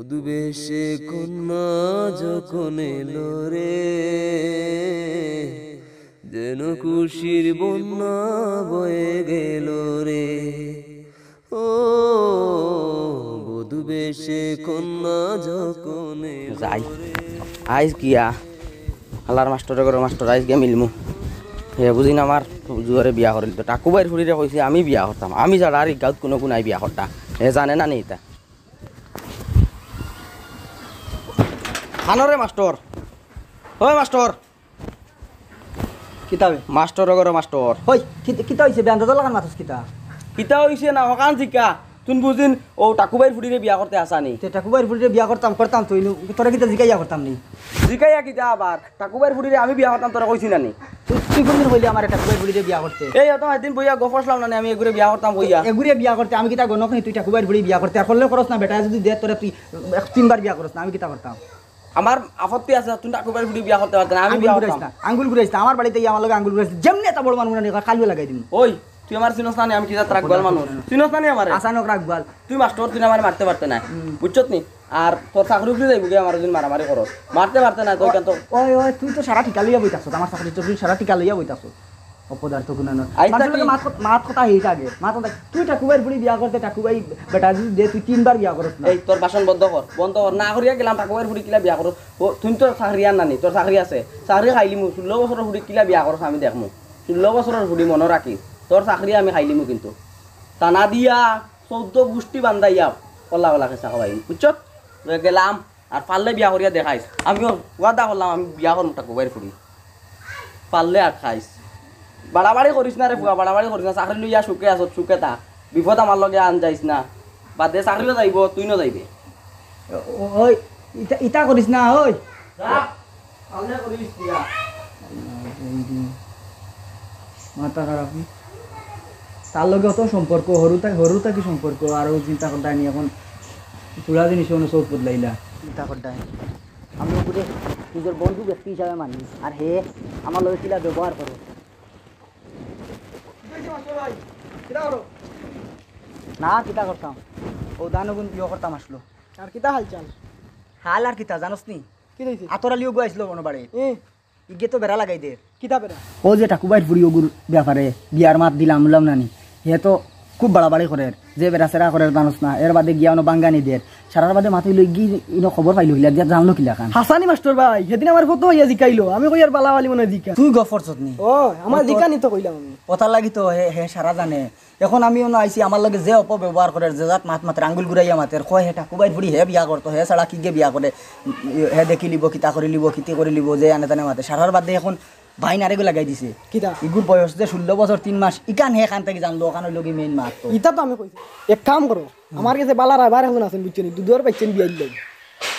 বধূ বেশে কন্যা যখন এলো রে, যেন খুশির বন্যা বয়ে গেল রে। ও বধূ বেশে কন্যা যখন যাই আইস গিয়া হালার মাস্টরে করে মাস্টর আইস গিয়া মিলমু। হে বুঝিন আমার জুয়ারে বিয়া করিল তো টাকুবাইর ফুড়িরে কইছে আমি বিয়া করতাম, আমি ছাড়া আর গাঁত কোনো নাই বিয়া করতা। হে জানে না নি এটা খানরে মাস্টর। ওই মাস্টর কিতাবে মাস্টর করে মাস্টর হই কিতা হইছে বেন্দা তো লাগান মাথস কিতা কিতা হইছে না হকান শিকা তুন বুঝিন ও টাকুবাইর ফুড়িরে বিয়া করতে আসানি। তে টাকুবাইর ফুড়িরে বিয়া করতাম তো তোরা কিতা জিকাইয়া করতাম নি জিকাইয়া কিতা আবার টাকুবাইর ফুড়িরে আমি বিয়া করতাম তোরা কইছি নানি। তুই কোনদিন হইলি আমার টাকুবাইর ফুড়িরে বিয়া করতে? এই তো একদিন বইয়া গফসলাম না আমি এগুরে বিয়া করতাম বইয়া এগুরে বিয়া করতে আমি কিতা গনক নি তুই টাকুবাইর ফুড়ি বিয়া করতে আর করলে করস না বেটা যদি দে তোরা তুই তিনবার বিয়া করস না আমি কিতা করতাম? আমার আপত্তি আছে তুই টাকুবাইর ফুড়ি বিয়া করতে পারত না আমি বিয়া করতাম। আঙ্গুল ঘুরাইছ না আমার বাড়িতে আমার লগে আঙ্গুল ঘুরাইছ যেমনি এত বড় মানুষ না কালিও লাগাই দিম। ওই তুই আমার চিনস না আমি কিতা রাখবাল মানুষ চিনস না আমার আসানক রাখবাল তুই মাস্টার তুই আমার মারতে পারতে না বুঝছত নি। আর তোর চাকরি উঠে যাইব গে আমার যদি মারামারি করস মারতে পারতে না তুই কেন তো ওই ওই তুই তো সারা টিকা লইয়া বইতাছ আমার চাকরি তুই সারা টিকা লইয়া বইতাছ অপদার্থ গুণান মাত কথা হেইটা আগে মাত তুই টাকুবাইর বুড়ি বিয়া করতে টাকুবাই বেটা যদি দে তুই তিনবার বিয়া করস না। এই তোর বাসন বন্ধ কর না করিয়া গেলাম টাকুবাইর বুড়ি কিলা বিয়া করস ও তুই তো চাকরি আর নানি তোর চাকরি আছে চাকরি খাইলিমু 16 বছরের বুড়ি কিলা বিয়া করস আমি দেখমু 16 বছরের বুড়ি মনে রাখিস তোর চাকরি আমি খাইলিমু কিন্তু টানা দিয়া 14 গোষ্ঠী বান্ধাইয়া পল্লা পল্লা খেসা খাওয়াই বুঝছত গেলাম আর পারলে বিয়া করিয়া দেখাইস আমিও ওয়াদা করলাম আমি বিয়া করম টাকুবাইর ফুড়ি পারলে আর খাইস বাড়াবাড়ি করিস না রে ফুয়া বাড়াবাড়ি করিস না চাকরি লইয়া সুখে আস সুখে তা বিপদ আমার লগে আন যাইস না বাদে চাকরিও যাইব তুই ন যাইবে ওই ইটা করিস না ওই মাথা খারাপ তার লগে অত সম্পর্ক হরুতা কি সম্পর্ক আরও চিন্তা করতাই নি এখন চূড়া জিনিস চোখ বদলাইলা চিন্তা করতাই আমি ওপরে নিজের বন্ধু ব্যক্তি হিসাবে মানি আর হে আমার লগে কিলা ব্যবহার করো না কিতা করতাম ও দানগুন বিয়ে করতাম আসলো আর কিতা হালচাল হাল আর কিতা জানোস নি কি দিছি আতরালিও গো আসলো কোনো বাড়ি ইগে তো বেড়া লাগাই দে কিতা বেরা ও যে টাকুবাইর ফুড়ি ওগুর ব্যাপারে বিয়ার মাত দিলাম নানি হে তো খুব বাড়াবাড়ি করে যে বেড়া সেরা করে জানোস না এর বাদে গিয়া বাঙ্গানি দের সারার বাদে মাথায় লই গিয়ে ইনো খবর পাইলো হিলা দিয়া জানলো কিলা খান হাসানি মাস্টার ভাই সেদিন আমার কত হইয়া জিকাইলো আমি কই আর বালাওয়ালি মনে জিকা তুই গফর চতনি ও আমার জিকানি তো কইলাম আমি কথা লাগি তো হে সারা জানে এখন আমি আইছি আমার লগে যে অপব্যবহার করে যে জাত মাতের আঙ্গুল ঘুরাইয়া মাতের কয় হে টাকুবাইর ফুড়ি হে বিয়া করতো হে ছাড়া কি গে বিয়া করে হে দেখি লিব কিতা করে লিব কিতি করে লিব যে আনে তানে মাতে সারার বাদে এখন ভাই নারেগো লাগাই দিছে কিতা ইগুর বয়স যে 16 বছর 3 মাস ইকান হে খান থেকে জানলো ওখানে লগি মেইন মাত তো ইতা তো আমি কইছি এক কাম করো আমার কাছে বালা রাইবার এখন আছেন বুঝছেন দুধর পাইছেন বিয়াই লই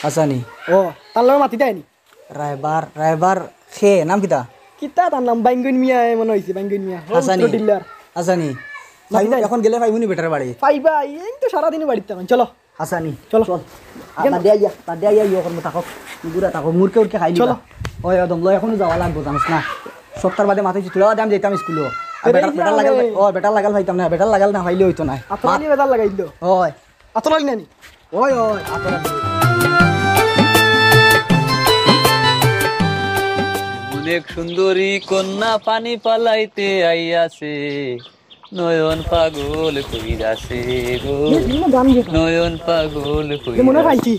আসানি ও তার লগে মাতি দেয়নি রাইবার খে নাম কিতা কিতা তার নাম বাইঙ্গন মিয়া মনে হইছে বাইঙ্গন মিয়া হাসানি ডিলার হাসানি এখন গেলে পাইবনি বেটার বাড়ি পাইবা এই তো সারা দিন বাড়িতে থাকেন চলো হাসানি চলো চল তাদের ইয়ে করবো থাকক গুড়া থাকক মুরকে উঠকে খাই চলো ওই একদম লয় এখনো যাওয়া লাগবো জানিস না সপ্তাহ বাদে মাথায় তুলা বাদে আমি যেতাম স্কুলে বেটার লাগাল ভাইতাম না বেটার লাগাল না ভাইলে হইতো না আতলালি বেদার লাগাই দিল ওই আতলালি নানি ওই আতলালি অনেক সুন্দরী কন্যা পানি পালাইতে আইয়াছে নয়ন পাগল কইরাছে গো নয়ন পাগল মনে কইরাছে পাইছি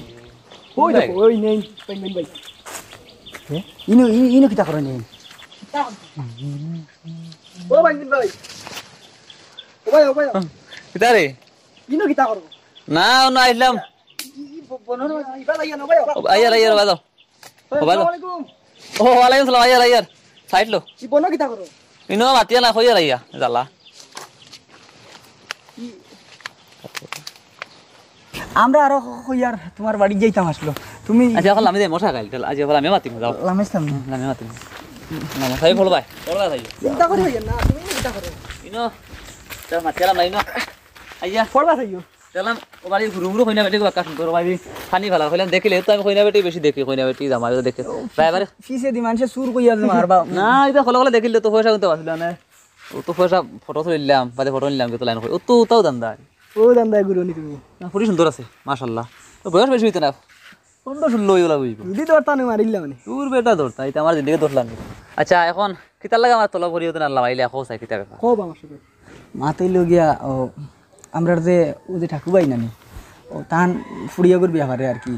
ওই দেখো ওই নেই বাইঙ্গন ভাই ইনো কিতা করে নেই ও বাইঙ্গন ভাই ও ভাই কিতারে ইনো কিতা করো না না আইলাম বননো ইবা লাগিয়া না ভাই আইয়ার বাজাও আসসালামু আলাইকুম ও ওয়ালাইকুম সালাম আইয়ার সাইড লো কি বনো কিতা করো ইনো মাতিয়া না কইয়া আইয়া জালা আমরা আরো কইয়ার তোমার বাড়ি যাইতাম আসলো তুমি আজ এখন আমি দে মশা খাইল আজ এখন আমি মাতিম যাও লামেছতাম আমি মাতিম না সাই ফলো ভাই যাই চিন্তা করি হইয়া না তুমি কিতা করো ইনো তা মাতিয়ালা নাই না আইয়া পড়বা থাইও তেলাম ও বাড়ি ঘুরু কইনা বেটি কাজ করো ভাই পানি ফেলা কইলাম দেখিলে তো আমি কইনা বেটি বেশি দেখি কইনা বেটি জামাই দেখে ড্রাইভারে ফিসে দি মানুষে সুর কইয়া মারবা না এটা কল কল দেখিলে তো পয়সা কিন্তু আসলে না ও তো পয়সা ফটো তুললাম বাদে ফটো নিলাম কিন্তু লাইন কই ও তো তাও দান্দা ও দান্দা গুরুনি তুমি না পুরি সুন্দর আছে মাশাআল্লাহ বয়স বেশি হইতো না 15-16 হইলা বুঝবো যদি তোর টানে মারিলে মানে তোর বেটা ধরতা এটা আমার জিন্দগি ধরলাম না। আচ্ছা এখন কিতার লাগে আমার তলব করি হতো না আল্লাহ আইলে এখন চাই কিতা কথা খুব আমার সাথে মাতই লগিয়া ও আমরা যে ও যে ঠাকুরবাই নানি ও তান ফুড়িয়াগুর বিয়া করে আর কি।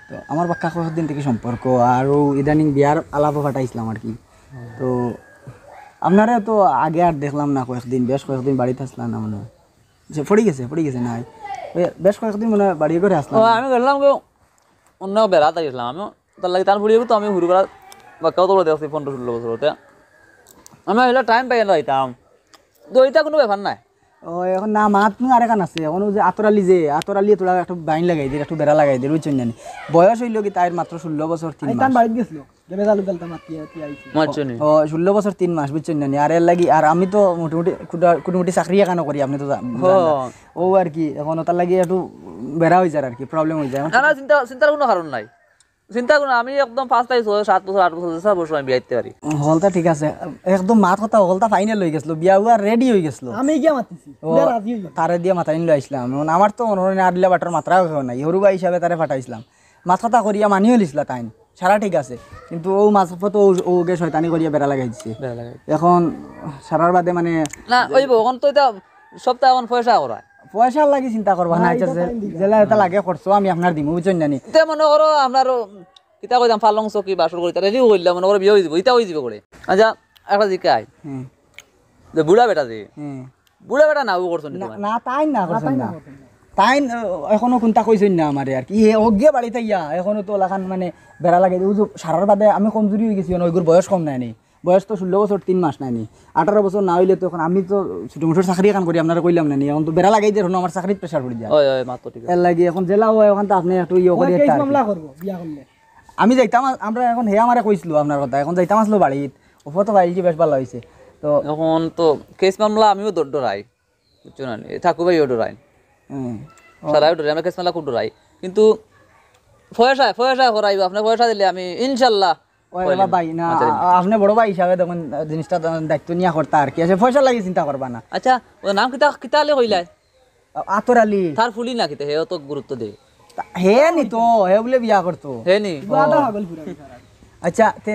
তো আমার বাক্কা কতদিন থেকে সম্পর্ক আর ও ইদানিং বিয়ার আলাপও ফাটাইছিলাম আর কি। তো আপনারা তো আগে আর দেখলাম না কয়েকদিন, বেশ কয়েকদিন বাড়িতে আসলাম না মনে হয়। আচ্ছা পড়ে গেছে নাই বেশ কয়েকদিন মনে হয় বাড়ি করে আসলাম। আমি গেলাম অন্য বেড়াতে গেছিলাম আমি তার লাগে তার ফুড়িয়ে তো আমি ঘুরে বেড়া বাক্কাও তো দেখছি 15-16 বছরতে আমি এগুলো টাইম পাই না হইতাম তো এটা কোনো ব্যাপার নাই। ও এখন না মাত নু আর এখান আছে এখন যে আতরালি তোরা একটু বাইন লাগাই দিয়ে একটু বেড়া লাগাই দিয়ে বুঝছেন জানি বয়স হইল কি তার মাত্র 16 বছর 3 তান মাস। বাড়িতে গেছিল গেলে জালু গেলতা মাতিয়া আইছি মারছনি ও 16 বছর 3 মাস বুঝছেন জানি আর এর লাগি আর আমি তো মোটামুটি কোনোমুটি চাকরি এখানে করি আপনি তো ও আর কি এখন তার লাগি একটু বেড়া হয়ে যায় আর কি প্রবলেম হয়ে যায়। না না চিন্তার কোনো কারণ নাই চিন্তা করুন আমি একদম 5 7 বছর 8 বছর 7 বছর আমি বিয়াইতে পারি হলতা ঠিক আছে একদম মাত কথা হলতা ফাইনাল হয়ে গেছিল বিয়া হুয়া রেডি হয়ে গেছিল আমি গিয়া মাতিছি ওরা রাজি হইল তারে দিয়ে মাথা নিয়ে আসলাম এখন আমার তো মনে আদিলা বাটার মাত্রাও কেউ নাই হরুবা হিসাবে তারে ফাটাইছিলাম মাথাটা করিয়া মানিও লিছিল তাইন সারা ঠিক আছে কিন্তু ও মাঝপথে ওকে শয়তানি করিয়া বেড়া লাগাই দিছে এখন সারার বাদে মানে না ওই এখন তো এটা সপ্তাহ এখন পয়সা করায় পয়সা লাগি চিন্তা করবা না জেলা এটা লাগে খরচ আমি আপনার দিমু বুঝছেন জানি তে মনে করো আপনার কিতা কইতাম পালং চকি বাসর করি তারা রেডিও করলাম মনে করো বিয়ে হয়ে যাব ইটা হয়ে যাব করে আচ্ছা একটা জিকাই হ্যাঁ যে বুড়া বেটা যে হ্যাঁ বুড়া বেটা নাও করছেন না তাই না করছেন না তাই এখনো কোনটা কইছেন না আমারে আর কি অজ্ঞে বাড়িতে ইয়া এখনো তো লাখান মানে বেড়া লাগে সারার বাদে আমি কমজোরি হয়ে গেছি ওইগুর বয়স কম নাই বয়স তো 16 বছর 3 মাস নাই 18 বছর না হইলে তো এখন আমি তো ছোট মোটো চাকরি কাম করি আপনারা কইলাম না এখন তো বেড়া লাগাই দিয়ে আমার চাকরিত প্রেসার পড়ে যায় ওই ওই মাত্র ঠিক এর লাগি এখন জেলা হয় এখন তো আপনি একটু ইয়ে করি কেস একটা মামলা করব বিয়া করলে আমি যাইতাম আমরা এখন হে আমারে কইছিল আপনার কথা এখন যাইতাম আসলো বাড়িত ওপর তো বাড়ি বেশ ভালো হয়েছে তো এখন তো কেস মামলা আমিও ডরাই বুঝছো না ঠাকু ভাইও ডরাই সারাই ডরাই আমরা কেস মামলা খুব ডরাই কিন্তু পয়সা করাইব আপনার পয়সা দিলে আমি ইনশাল্লাহ ভাই না আপনি বড় ভাই হিসাবে দেখুন জিনিসটা দায়িত্ব নিয়ে করতা আর কি আছে পয়সা লাগি চিন্তা করবা না আচ্ছা ওর নাম কিতালে কইলাই আতর আলী তার ফুলি না কিতে হেও তো গুরুত্ব দে হে নি তো হে বলে বিয়া করতো হে নি বাদা হাগল পুরা আচ্ছা তে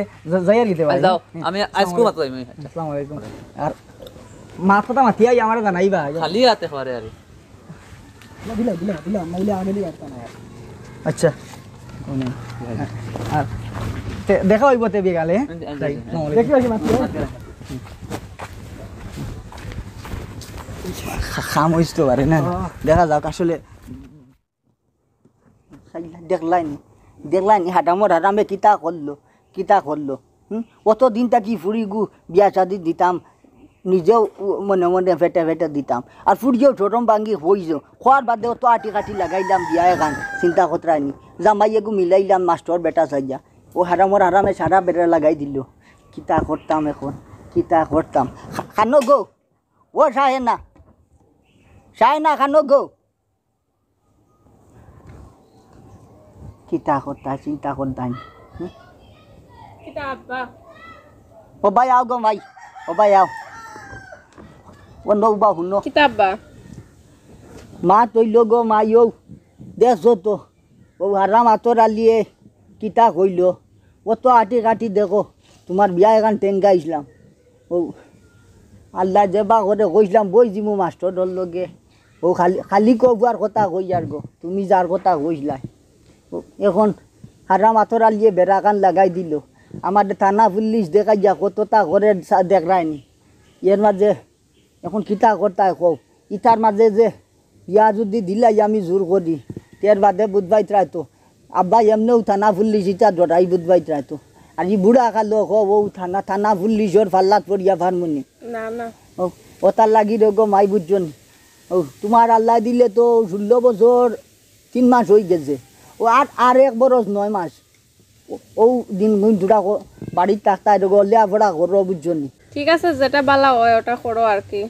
যাই আর কি ভাই যাও আমি আজকু মাত্র আমি আসসালামু আলাইকুম আর মাত কথা মাতিয়াই আমার জানাইবা খালি হাতে হরে আরে দিলা নাইলে আগে দিবা না আচ্ছা আর দেখা হইব তে বিকালে দেখি আসি মাতি খাম হইতো পারে না দেখা যাক আসলে দেখলাইনি হাডামর হাডামে কিতা করলো অত দিন তাকি ফুরি গু বিয়া শাদি দিতাম নিজেও মনে মনে ফেটে দিতাম আর ফুরিয়েও ছোটম ভাঙ্গি হইছ খোয়ার বাদে অত আটি কাটি লাগাইলাম বিয়া এখান চিন্তা কতরানি জামাইয়েগু মিলাইলাম মাস্টর বেটা সাইয়া ও হারামর হারামে সারা বেটা লাগাই দিল কিতা করতাম এখন খানো গো ও সাহেনা খানো গো কিতা করতা চিন্তা করতাম ও ভাই আও গো ভাই ও ভাই আও ও নৌবা হুনো কিতাবা মা তৈল গো মা ইউ দেখছো তো ও হারাম আতর আলিয়ে কিতা কইল ও তো আটি কাটি দেখো তোমার বিয়া এখান টেঙ্গা ইসলাম ও আল্লাহ যেবা করে কইসলাম বই জিমু মাস্টার ডর লগে ও খালি কবার কথা কই আর গো তুমি যার কথা কইসলাই এখন হারাম আতর আলিয়ে বেড়াকান লাগাই দিল আমাদের থানা পুলিশ দেখাই যা কতটা ঘরে দেখরায়নি এর মাঝে এখন কিতা করতায় কও ইটার মাঝে যে ইয়া যদি দিলাই আমি জোর করি তের বাদে বুধবাই তো আব্বা এমনিও থানা পুলিশ ইটা ডরাই বুধবাই তো আর ই বুড়া খালো ও থানা পুলিশর ফাল্লাত পড়িয়া ফারমুনি না না ও তার লাগি রেগো মাই বুঝছন ও তোমার আল্লাহ দিলে তো 16 বছর 3 মাস হয়ে গেছে ও আর 1 বরস 9 মাস ও দিন দুটা বাড়ির তাক্তায় লেয়াপড়া করো বুঝছনি ঠিক আছে যেটা বালা হয় ওটা করো আর কি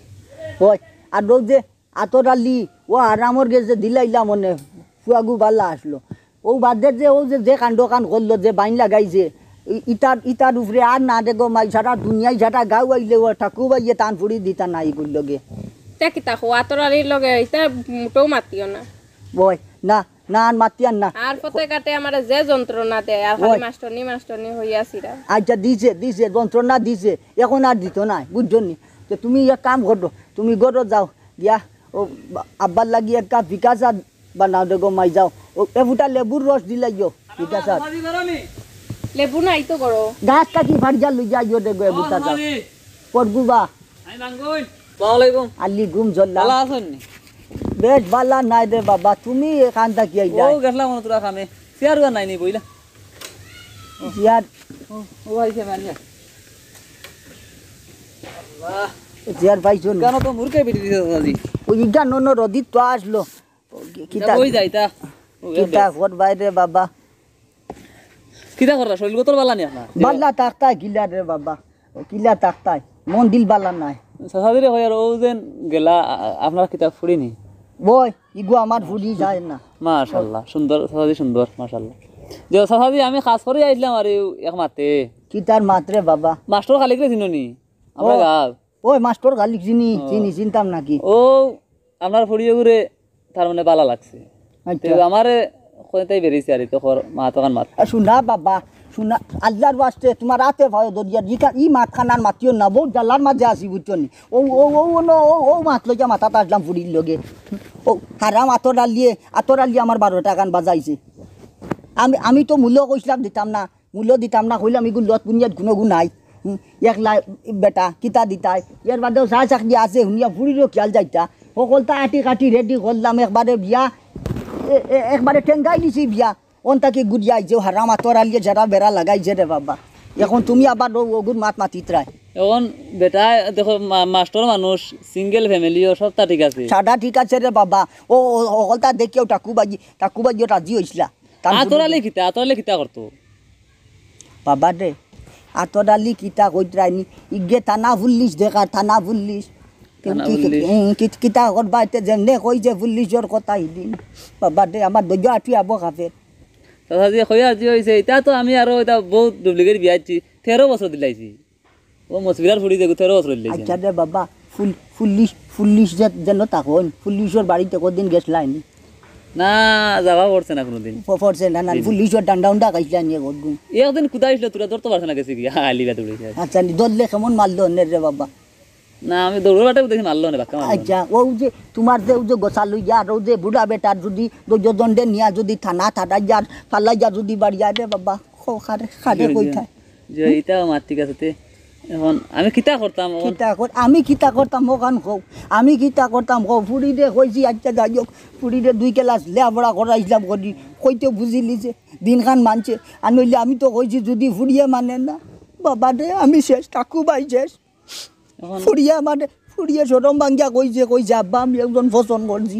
ওই আর রোজ যে আতর আলি ও আরামর গেছে দিলাইলা মনে ফুয়াগু বাল্লা আসলো ও বাদের যে ও যে কাণ্ড করলো যে বাইন লাগাইছে ইটার উপরে আর না দেখো মাই সারা দুনিয়ায় সারা গাও আইলে ও ঠাকু বাইয়ে টান ফুড়ি দিতা নাই করলোগে তে কিতা খোয়া তোর আলির লগে এটা মোটেও মাতিও না ওই না না আর মাতিয়ান না আর পথে কাটে আমার যে যন্ত্রণা দেয় আর খালি মাস্টরনি মাস্টরনি হইয়াছিরা আচ্ছা দিছে যন্ত্রণা দিছে এখন আর দিত না বুঝছো নি তো তুমি এক কাম করো তুমি গরো যাও দিয়া ও আব্বার লাগি এক কাপ বিকাশা বানাও দে গো মাই যাও ও এফুটা লেবুর রস দিলাই গো বিকাশা লেবু নাই তো করো গাছ কাটি ভাড়িয়া লই যাইও দে গো এফুটা যাও পড়গুবা আলি ঘুম ঝল্লা ভালো আছেন নি? বেশ বালা নাই রে বাবা তুমি এখান থাকি আইলা ও গেছলাম মনে তোরা খামে চেয়ার নাই নি বইলা ইয়ার ও আইছে মানে বাহ চেয়ার পাইছো না গান তো মুরকে বিটি দিছে আজি ওই ইটা নন রদি তো আসলো কিতা কই যাইতা কিতা ঘর বাইরে বাবা কিটা কররা শৈল গোতর বালা নি আপনার বাল্লা তাকতাই কিলা রে বাবা ও কিলা তাকতাই মন দিল বালা নাই সাসাদিরে হয় আর ও যেন গেলা আপনার কিতাব ফুড়িনি বই ইগো আমার ভুলি যায় না মাশাআল্লাহ সুন্দর সাসাদি সুন্দর মাশাআল্লাহ যে সাসাদি আমি খাস করে আইলাম আর এক মাতে কিতার মাত্রে বাবা মাস্টার খালি করে চিনুনি আমরা ও। গাঁও ওই মাস্টার গালি চিনি চিনতাম নাকি ও আপনার ফুড়িয়ে ঘুরে তার মানে বালা লাগছে তো আমারে কোথায় বেরিয়েছে আর তো মা তখন মাত শুনা বাবা শুনা আল্লাহর বাস্তে তোমার রাতে ভয় দরিয়া জিকা ই মাত খানার মাতিও না বহু জালার মাঝে আসি বুঝছো নি ও ও ও ও নো ও ও মাত লইয়া মাথাটা আসলাম ফুড়ির লগে ও হারাম আতর আলিয়ে আমার 12 টাকান বাজাইছে আমি তো মূল্য কইছিলাম দিতাম না কইলাম এগুলো লত বুনিয়াদ গুণ নাই একলা বেটা কিতা দিতাই এর বাদেও চা চাকরি আছে শুনিয়া ফুড়িরও খেয়াল যাইতা সকলটা আটি কাটি রেডি করলাম একবারে বিয়া একবারে টেঙ্গাই দিছি বিয়া অন্তাকে গুড়িয়া আইছে হারাম আতর আলিয়ে যারা বেড়া লাগাইছে রে বাবা এখন তুমি আবার ওগুর মাত মাতিত্রাই এখন বেটা দেখো মাস্টার মানুষ সিঙ্গেল ফ্যামিলিও সবটা ঠিক আছে সাদা ঠিক আছে রে বাবা ও সকলটা দেখিও টাকুবাজি রাজি হইছিলা আতরালে কিতা করতো বাবা রে আতরালি কিতা কইত্রাইনি ইগে থানা পুলিশ দেখার থানা পুলিশ কিতা করবা এতে যেমনে কই যে পুলিশর কথা দিন বাবা রে আমার দৈর্য আঠি আব কাপে তথাপি হয়ে আজি হয়েছে এটা তো আমি আরো এটা বহুত ডুপ্লিকেট বিয়াইছি 13 বছর দিলাইছি ও মসবিরার ফুড়ি দেখো 13 বছর দিলাইছি আচ্ছা রে বাবা পুলিশ যেন তখন পুলিশের বাড়িতে কদিন গেছলাইনি না যাওয়া পড়ছে না কোনোদিন পড়ছে না পুলিশের ডান্ডা খাইছিলা নিয়ে গদগুন একদিন কুদা আসলে তোরা ধরতে পারছে না গেছে কি আলিবা দৌড়েছে আচ্ছা দললে কেমন মারলো রে বাবা না আমি দৌড়ের বাটে দেখি মারলো না বাক্কা মারলো আচ্ছা ও যে তোমার যে গোসা লইয়া আর ও যে বুড়া বেটার যদি দণ্ডে নিয়া যদি থানা যার ফালাই যা যদি বাড়িয়া রে বাবা খারে কই থাই যে এটা আমার ঠিক আছে তে এখন আমি কিতা করতাম আমি কিতা করতাম ওখান কও আমি কিতা করতাম কও ফুড়ি দে কইছি আচ্ছা যাই হোক ফুড়ি দে 2 ক্লাস লেবড়া করাইছিলাম করি কইতে বুঝিলি যে দিনখান মানছে আর নইলে আমি তো কইছি যদি ফুড়িয়ে মানে না বাবা রে আমি শেষ টাকু বাই শেষ ফুড়িয়ে সরম ভাঙ্গিয়া কইছে আব্বা আমি একজন পছন্দ করছি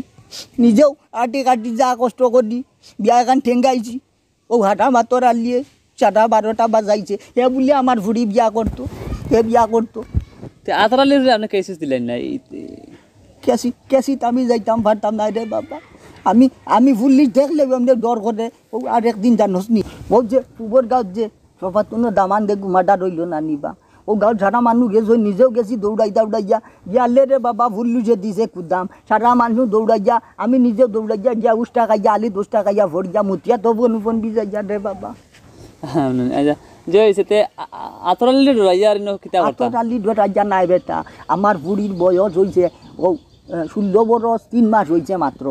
নিজেও আটি কাটি যা কষ্ট করি বিয়া এখান ঠেঙ্গাইছি ও হাঁটা মাতর আলিয়ে 12:30 বাজাইছে হে বলে আমার ফুড়ি বিয়া করতো আতরালি আপনি কেসিস দিলেন না কেসিত আমি যাইতাম পারতাম না রে বাবা আমি পুলিশ দেখলে এমনি ডর করে ও আর একদিন জানোস নি ও যে পুবর গাঁত যে সবার কোনো দামান দে গুমাটা রইল না নিবা ও গাঁও সারা মানুষ গেছে নিজেও গেছি দৌড়াইয়া গিয়ালে রে বাবা পুলিশে দিছে কুদাম সারা মানুষ দৌড়াইয়া আমি নিজেও দৌড়াইয়া গিয়া 10 টাকা আলি 10 টাকা ভরিয়া মুতিয়া তো ফোন বিজাইয়া রে বাবা যে হয়েছে আতরালি ডরাইয়া আর কিতা করতাম আতরালি ডরাইয়া নাই বেটা আমার বুড়ির বয়স হয়েছে ও 16 বছর 3 মাস হয়েছে মাত্র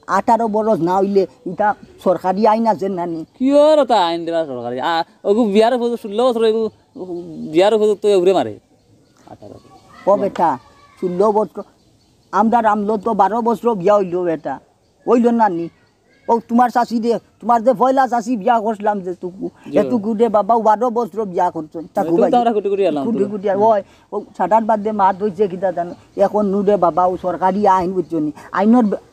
18 বছর না হইলে এটা সরকারি আইন আছে নানি কিয়র তা আইন দেওয়া সরকারি ওগু বিয়ার 16 বছর এগু বিয়ার তো উড়ে মারে 18 ও বেটা 16 বছর আমরা রামলো তো 12 বছর বিয়া হইলো বেটা হইল নানি ও তোমার শাশি দে তোমার যে পয়লা শাশি বিয়া করছিলাম যে এটুকু দে বাবা 12 বছর বিয়া করছো তাকু কুটি ওই ও ছাটার বাদ দে মাত হইছে কিটা জানো এখন নুডে বাবা ও সরকারি আইন বুঝছো নি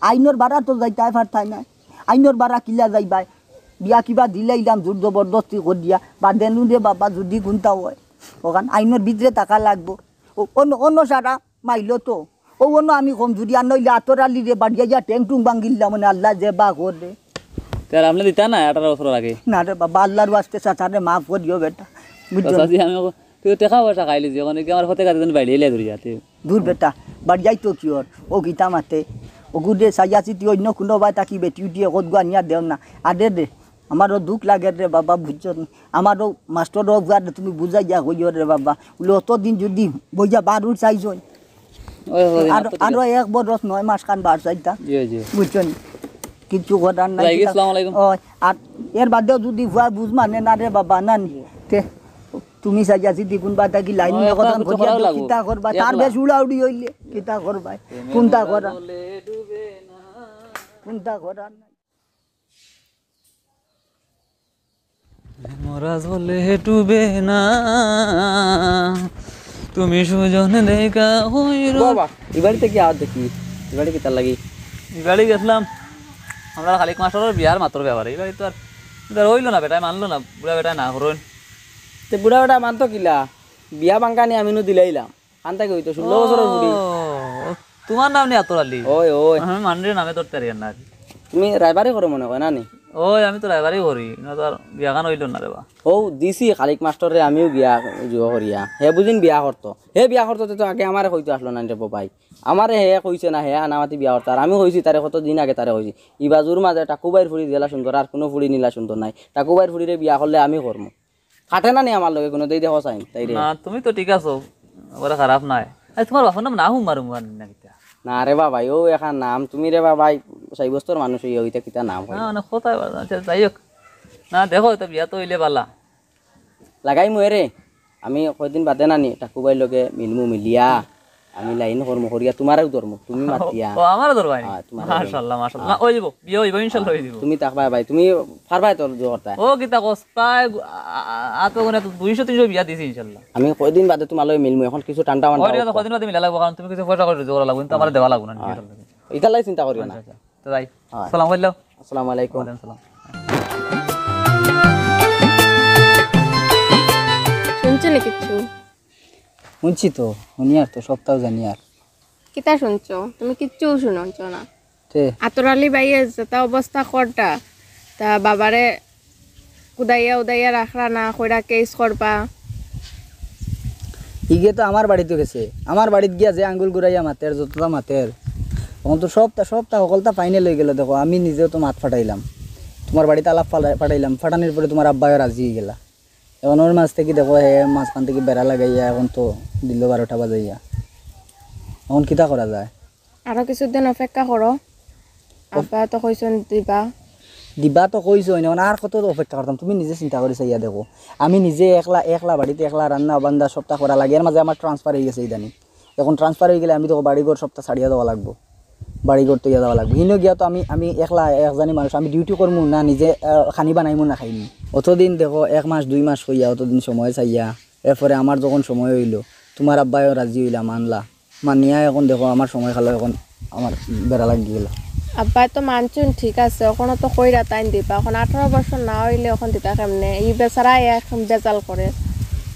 আইনর বাড়া তো যাইতাই পারতাই না আইনর বাড়া কিলা যাইবাই বিয়া কিবা দিলাইলাম জোর জবরদস্তি করে দিয়া বা দেনু দে বাবা যদি গুনতা হয় ওখান আইনর ভিতরে টাকা লাগবো ও অন্য সারা মাইলো তো ও অন্য আমি কম যদি আর নইলে আতরালি রে বাড়িয়া যা ট্যাং টুং ভাঙিলাম মানে আল্লাহ যে বা করে তার আপনি দিতা না 18 বছর আগে না রে বাবা আল্লাহর ওয়াস্তে সাথে মাফ করিও বেটা বুঝছো সাজি আমি তুই টাকা পয়সা খাইলি যে ওখানে কি আমার হতে কাজে বাইরে এলে ধরে যাতে দূর বেটা বাড়িয়াই তো কি ওর ও গীতা মাতে ও ওগুদে চাইয়া চিতি অন্য কোনোবাই তাকি বেটি দিয়ে ক'ত গা নিয়া দেও না আদে দে আমারও দুঃখ লাগে রে বাবা বুঝছ আমারও মাস্টার তুমি বুঝাই যা কইও রে বাবা বলে অতদিন যদি বইয়া বারুর চাইছ আরো 1 বছর 9 মাস খান বার চাইতা জি জি বুঝছেন কিছু করার নাই ভাই, আসসালামু আলাইকুম। আর এর বাদেও যদি ভুয়া বুঝ মানে না রে বাবা না তে তুমি চাইয়া যদি কোনবা তাকি লাইন নিয়ে কথা কিছু কইয়া করাও লাগবো। কিতা করবা তার একলা। বেশ উড়াউড়ি হইলে কিতা করবা কোনটা করা কোনটা করা মরা জলে ডুবে না তুমি সুজন দেখা হইর বাবা এই বাড়িতে কি আর দেখি এই বাড়ি কি তার লাগি গাড়ি গেছিলাম আমরা খালিক মাস্টারের বিয়ার মাত্র ব্যাপার এই বাড়ি তো আর এটা রইলো না বেটায় মানলো না বুড়া বেটায় না করুন তে বুড়া বেটা মানতো কিলা বিয়া বাঙ্কানি আমিনো দিলাইলাম আনতা কি হইতো 16 বছরের বুড়ি তোমার নাম নি আতর আলী ওই ওই আমি মানরে নামে তোর তারি না তুমি রাইবারে করো মনে হয় না নি ওই আমি তো রাইবারই করি না তো আর বিয়া গান হইল না রে বা ও দিছি খালিক মাস্টরে আমিও বিয়া জুয়া করিয়া হে বুঝিন বিয়া করতো হে বিয়া করতো তো আগে আমারে কইতো আসলো না রে বাবাই আমারে হে কইছে না হে আনামাতি বিয়া করতো আর আমি কইছি তারে কত দিন আগে তারে কইছি ইবাজুর মাঝে টাকুবাইর ফুড়ি দিলা সুন্দর আর কোনো ফুড়ি নিলা সুন্দর নাই টাকুবাইর ফুড়িরে বিয়া করলে আমি করবো খাটে না নি আমার লগে কোনো দেই দেখো চাই তাই রে না তুমি তো ঠিক আছো ওরা খারাপ নাই আরে তোমার বাবার নাম না হুম মারুম না কিতা না রে বাবাই ও এখন নাম তুমি রে বাবাই 6 বছর মানুষ হইতে কিতা নাম হয় না মানে কোথায় আচ্ছা যাই হোক না দেখো তো বিয়া তো হইলে পালা লাগাই মই রে আমি কয়দিন বাদে নানি টাকুবাইর লগে মিলমু মিলিয়া আমি লাইন করমু করিয়া তোমারও ধরমু তুমি মাতিয়া ও আমার দরবাই তোমার মাশাআল্লাহ মাশাআল্লাহ না ওই দিব বিয়া হইব ইনশাআল্লাহ হই দিব তুমি তাকবা ভাই তুমি পারবাই তোর জোরটা ও কিতা কস প্রায় আতো গুনে তো 200 300 বিয়া দিছি ইনশাআল্লাহ আমি কয়দিন বাদে তোমার লগে মিলমু এখন কিছু টান্টা ওই মান্টা তো কদিন বাদে মিলা লাগবে কারণ তুমি কিছু পয়সা করে জোড়া লাগবে কিন্তু আমার দেওয়া লাগবে না ইটা লাই চিন্তা করিও না তো যাই সালাম আলাইকুম আসসালামু আলাইকুম ওয়ালাইকুম সালাম শুনছো না কিচ্ছু শুনছি তো শুনি আর তো সপ্তাহ জানি আর কিতা শুনছো তুমি কিচ্ছু শুনছো না তে আতর আলী বাইয়ে যেটা অবস্থা করটা তা বাবারে উদাইয়া উদাইয়া রাখরা না কইরা কেস করবা ইগে তো আমার বাড়িতে গেছে আমার বাড়িতে গিয়া যে আঙ্গুল ঘুরাইয়া মাতের যতটা মাতের তখন তো সপ্তাহ সকলটা ফাইনাল হয়ে গেল দেখো আমি নিজেও তো মাত ফাটাইলাম তোমার বাড়িতে আলাপ ফাটাইলাম ফাটানোর পরে তোমার আব্বাও রাজি হয়ে গেলা এখন ওর মাছ থেকে দেখো হে মাঝখান থেকে বেড়া লাগাইয়া এখন তো দিল 12টা বাজাইয়া এখন কিতা করা যায় আরো কিছুদিন অপেক্ষা করো আব্বা তো কইছেন দিবা তো কইছো এখন আর কত অপেক্ষা করতাম তুমি নিজে চিন্তা করে চাইয়া দেখো আমি নিজে একলা বাড়িতে একলা রান্না বান্ধা সপ্তাহ করা লাগে এর মাঝে আমার ট্রান্সফার হয়ে গেছে ইদানি এখন ট্রান্সফার হয়ে গেলে আমি তো বাড়িঘর সপ্তাহ ছাড়িয়া দেওয়া লাগবো বাড়িঘর তৈয়া দেওয়া লাগবে হিনো গিয়া তো আমি একলা একজনী মানুষ আমি ডিউটি করবো না নিজে খানি বানাইমু না খাইনি অতদিন দেখো 1 মাস 2 মাস হইয়া অতদিন সময় চাইয়া এরপরে আমার যখন সময় হইলো তোমার আব্বাইও রাজি হইলা মানিয়া এখন দেখো আমার সময় খালো এখন আমার বেড়া লাগি গেল আব্বা তো মানছুন ঠিক আছে ওখানে তো কইরা তাইন দিবা এখন 18 বছর না হইলে এখন দিতা কেমনে এই বেচারা এখন বেজাল করে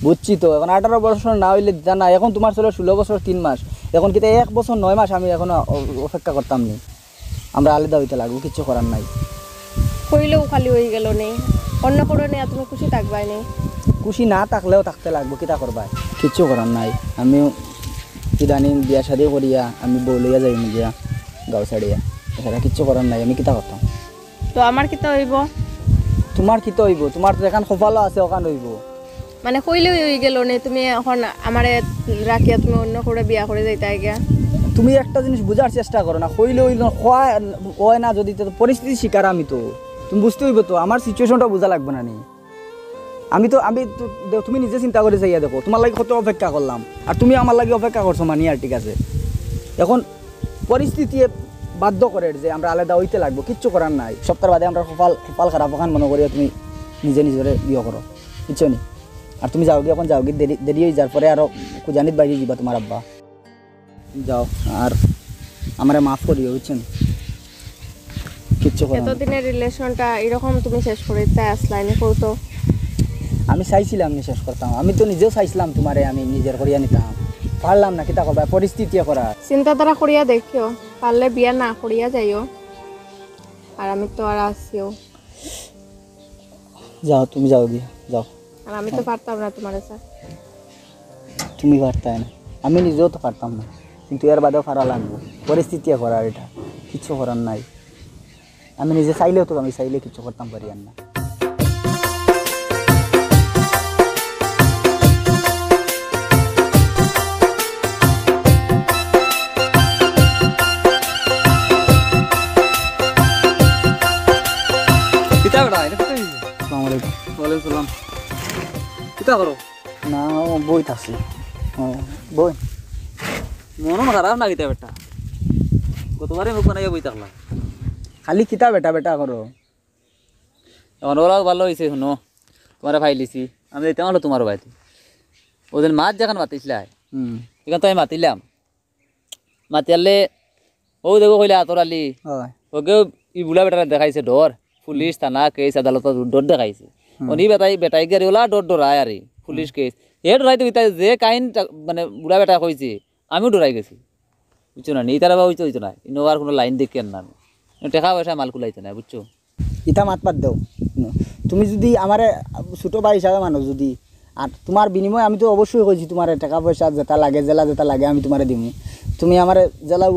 বুঝছি তো এখন 18 বছর না হইলে দিতা না এখন তোমার ছিল 16 বছর 3 মাস এখন কিন্তু 1 বছর 9 মাস আমি এখন অপেক্ষা করতাম নি আমরা আলাদা হইতে লাগবো কিছু করার নাই কইলেও খালি হয়ে গেল নেই অন্য করে নিয়ে তুমি খুশি থাকবাই নেই খুশি না থাকলেও থাকতে লাগবো কিতা করবা কিচ্ছু করার নাই আমিও ইদানিং বিয়া শাদি করিয়া আমি বউ লইয়া যাই গিয়া গাঁও ছাড়িয়া এছাড়া কিচ্ছু করার নাই আমি কিতা করতাম তো আমার কিতা হইব তোমার কিতা হইব তোমার তো এখন কপালও আছে ওখান হইব মানে কইলেও হয়ে গেল নেই তুমি এখন আমারে রাখিয়া তুমি অন্য করে বিয়া করে যাইতা গিয়া তুমি একটা জিনিস বোঝার চেষ্টা করো না হইলে হইল হয় না যদি তো পরিস্থিতি শিকার আমি তো তুমি বুঝতে হইব তো আমার সিচুয়েশনটা বোঝা লাগবে না নি আমি তো তুমি নিজে চিন্তা করে চাইয়া দেখো তোমার লাগে কত অপেক্ষা করলাম আর তুমি আমার লাগে অপেক্ষা করছো মানি আর ঠিক আছে এখন পরিস্থিতি বাধ্য করে যে আমরা আলাদা হইতে লাগবো কিচ্ছু করার নাই সপ্তাহ বাদে আমরা কপাল খারাপ ওখান মনে করিয়া তুমি নিজরে বিয়ে করো কিচ্ছু নি আর তুমি যাও গিয়ে এখন যাও গিয়ে দেরি হয়ে যাওয়ার পরে আরো কুজানিত বাইরে যাবা তোমার আব্বা যাও আর আমারে মাফ করিও বুঝছেন কিচ্ছু করো এতদিনের রিলেশনটা এরকম তুমি শেষ করে দিতে আসলাইনি কৌতো আমি চাইছিলাম নি শেষ করতাম আমি তো নিজেও চাইছিলাম তোমারে আমি নিজের করিয়া নিতাম পারলাম না কিতা করবা পরিস্থিতি করা চিন্তাধারা করিয়া দেখিও পারলে বিয়া না করিয়া যাইও আর আমি তো আর আসিও যাও তুমি যাও গিয়ে যাও আর আমি তো পারতাম না তোমার স্যার তুমি পারতাই না আমি নিজেও তো পারতাম না কিন্তু এর বাদেও পারা লাগবো পরিস্থিতি করার এটা কিছু করার নাই আমি নিজে চাইলেও তো আমি চাইলে কিছু করতাম পারি আর না কিতা বেটা এটা কি আসসালামু আলাইকুম ওয়ালাইকুম সালাম কিতা করো না বই থাকছি বই মন খারাপ না কিতা বেটা গতবারে মুখ বানাইয়া বই থাকলা খালি কিতা বেটা বেটা করো এখন ওরাও ভালো হয়েছে শুনো তোমার ফাইলিছি আমি যেতাম হলো তোমার বাড়িতে ওদের মাছ যখন মাতিছিলা এখান তো আমি মাতিলাম মাতিয়ালে ও দেখো কইলে আতর আলি হয় ওকেও ই বুলা বেটারা দেখাইছে ডর পুলিশ থানা কেস আদালত ডর দেখাইছে অনি বেটাই গাড়ি ওলা ডর ডরায় আর পুলিশ কেস এ ডরাই তো যে কাহিন মানে বুড়া বেটা কইছে আমিও ডরাই গেছি বুঝছো না এই তারা হইতো হইতো না ইনোভার কোনো লাইন দেখি না আমি টাকা পয়সা মাল কুলাইতে না বুঝছো ইটা মাত পাত দেও তুমি যদি আমার ছোট ভাই হিসাবে মানুষ যদি আর তোমার বিনিময়ে আমি তো অবশ্যই কইছি তোমার টাকা পয়সা যেটা লাগে জেলা যেটা লাগে আমি তোমারে দিমু তুমি আমার জেলা